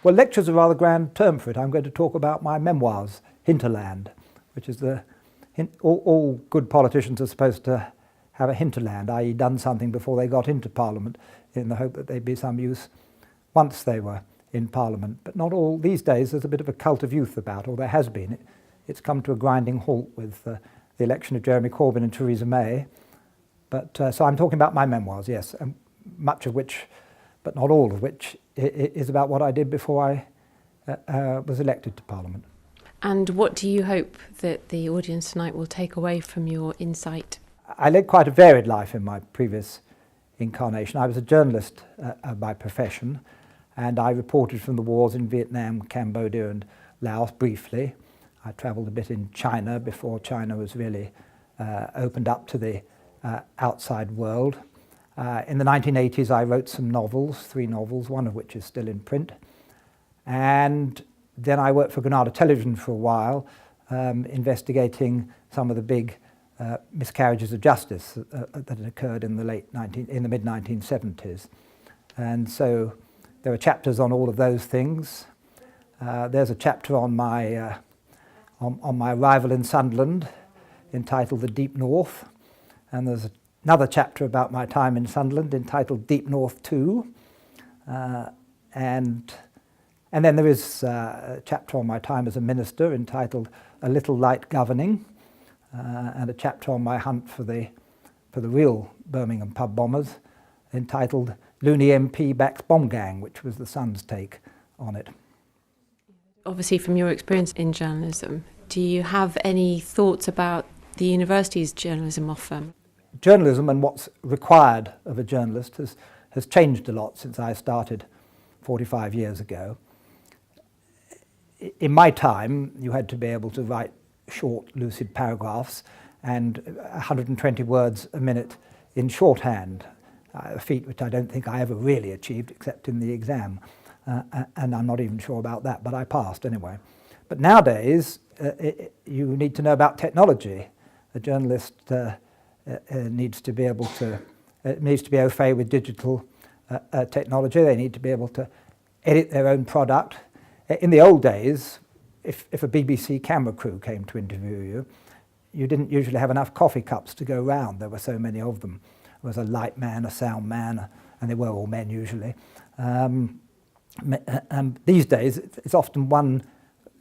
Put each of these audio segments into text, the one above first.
Well, lecture's a rather grand term for it. I'm going to talk about my memoirs, Hinterland, which is all good politicians are supposed to have a hinterland, i.e. done something before they got into Parliament, in the hope that they'd be some use once they were in Parliament. But not all. These days there's a bit of a cult of youth about, or there has been. It's come to a grinding halt with the election of Jeremy Corbyn and Theresa May. But so I'm talking about my memoirs, yes, and much of which, but not all of which, is about what I did before I was elected to Parliament. And what do you hope that the audience tonight will take away from your insight? I led quite a varied life in my previous incarnation. I was a journalist by profession, and I reported from the wars in Vietnam, Cambodia and Laos briefly. I travelled a bit in China before China was really opened up to the outside world. In the 1980s I wrote some novels, 3 novels, one of which is still in print. And then I worked for Granada Television for a while, investigating some of the big miscarriages of justice that had occurred in the mid-1970s. And so there are chapters on all of those things. There's a chapter on my arrival in Sunderland entitled The Deep North, and there's another chapter about my time in Sunderland entitled Deep North 2, and then there is a chapter on my time as a minister entitled A Little Light Governing, and a chapter on my hunt for the real Birmingham pub bombers entitled Looney MP Backs Bomb Gang, which was the Sun's take on it. Obviously, from your experience in journalism, do you have any thoughts about the university's journalism offer? Journalism and what's required of a journalist has changed a lot since I started 45 years ago. In my time, you had to be able to write short, lucid paragraphs and 120 words a minute in shorthand, a feat which I don't think I ever really achieved except in the exam. And I'm not even sure about that, but I passed anyway. But nowadays, you need to know about technology. A journalist needs to be able to, needs to be au fait with digital technology. They need to be able to edit their own product. In the old days, if a BBC camera crew came to interview you, you didn't usually have enough coffee cups to go round. There were so many of them. There was a light man, a sound man, and they were all men usually. These days, it's often one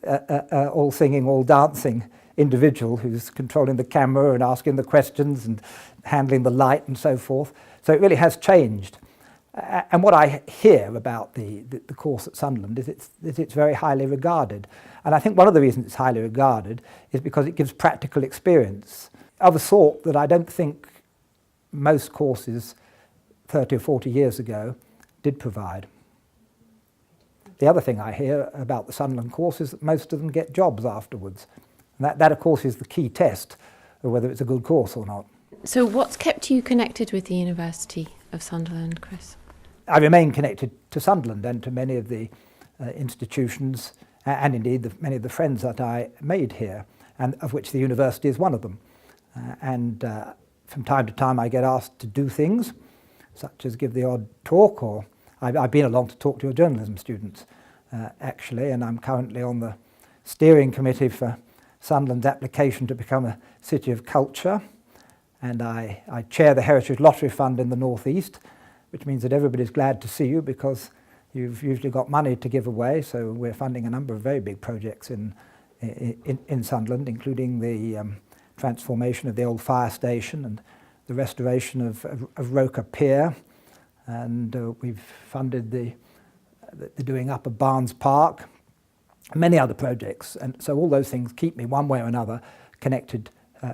all singing, all dancing individual who's controlling the camera and asking the questions and handling the light and so forth. So it really has changed. And what I hear about the course at Sunderland is it's very highly regarded. And I think one of the reasons it's highly regarded is because it gives practical experience of a sort that I don't think most courses 30 or 40 years ago did provide. The other thing I hear about the Sunderland course is that most of them get jobs afterwards. And that of course is the key test of whether it's a good course or not. So what's kept you connected with the University of Sunderland, Chris? I remain connected to Sunderland and to many of the institutions and indeed many of the friends that I made here, and of which the university is one of them. From time to time I get asked to do things, such as give the odd talk, or I've been along to talk to your journalism students actually, and I'm currently on the steering committee for Sunderland's application to become a city of culture, and I chair the Heritage Lottery Fund in the North East, which means that everybody's glad to see you because you've usually got money to give away. So we're funding a number of very big projects in Sunderland, including the transformation of the old fire station and the restoration of Roker Pier, and we've funded the doing up of Barnes Park, many other projects, and so all those things keep me one way or another connected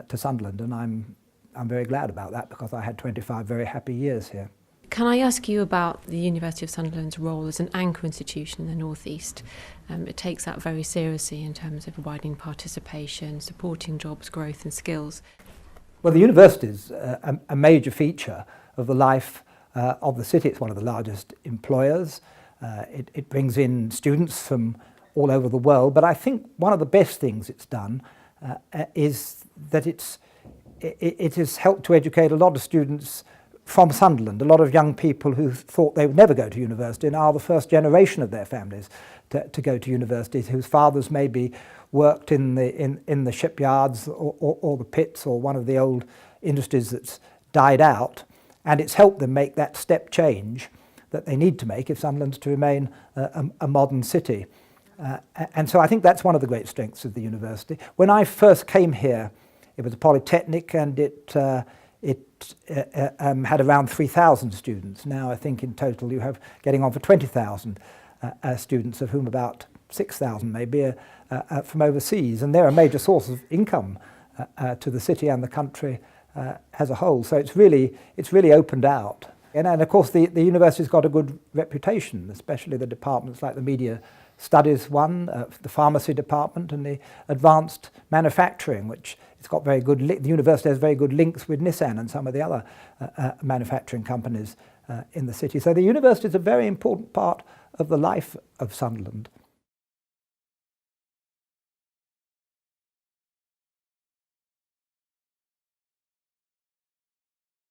to Sunderland, and I'm very glad about that because I had 25 very happy years here. Can I ask you about the University of Sunderland's role as an anchor institution in the North East? It takes that very seriously in terms of widening participation, supporting jobs, growth and skills. Well, the university is a major feature of the life of the city. It's one of the largest employers. It brings in students from all over the world, but I think one of the best things it's done is that it has helped to educate a lot of students from Sunderland. A lot of young people who thought they would never go to university and are the first generation of their families to go to universities, whose fathers maybe worked in the shipyards or the pits or one of the old industries that's died out, and it's helped them make that step change that they need to make if Sunderland's to remain a modern city. And so I think that's one of the great strengths of the university. When I first came here, it was a polytechnic, and it had around 3,000 students. Now I think in total you have getting on for 20,000 students, of whom about 6,000 maybe from overseas, and they're a major source of income to the city and the country as a whole. So it's really opened out. And of course the university's got a good reputation, especially the departments like the media studies one, the pharmacy department, and the advanced manufacturing, which it's got very good. The university has very good links with Nissan and some of the other manufacturing companies in the city. So the university is a very important part of the life of Sunderland.